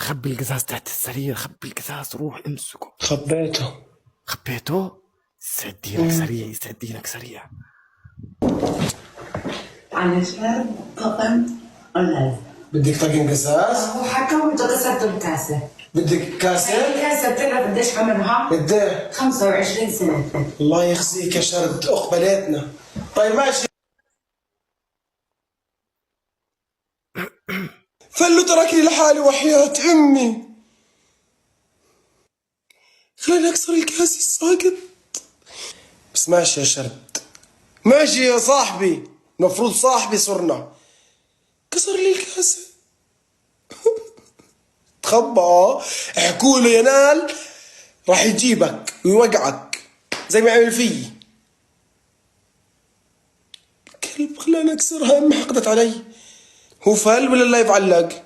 خبي القزاز تحت السرير، خبي القزاز، روح امسكه. خبيته؟ يسعدينك سريع، يسعدينك سريع. على شرب طقم قلاز. بدك طاقم قزاز؟ هو حكى وبده كسرت الكاسة. بدك كاسة؟ الكاسة بتعرف قديش عمرها؟ قديه؟ 25 سنة. الله يخزيك يا شرد، اقبلتنا. طيب ماشي. فلو تركني لحالي وحياة امي. خليني اكسر الكاس الساقط. بس ماشي يا شرد، ماشي يا صاحبي، المفروض صاحبي صرنا. كسر لي الكاسة. تخبى، احكوا له ينال راح يجيبك ويوقعك زي ما عمل فيي. كلب خلاني اكسرها، امي حقدت علي. هو فل ولا لا يتعلق؟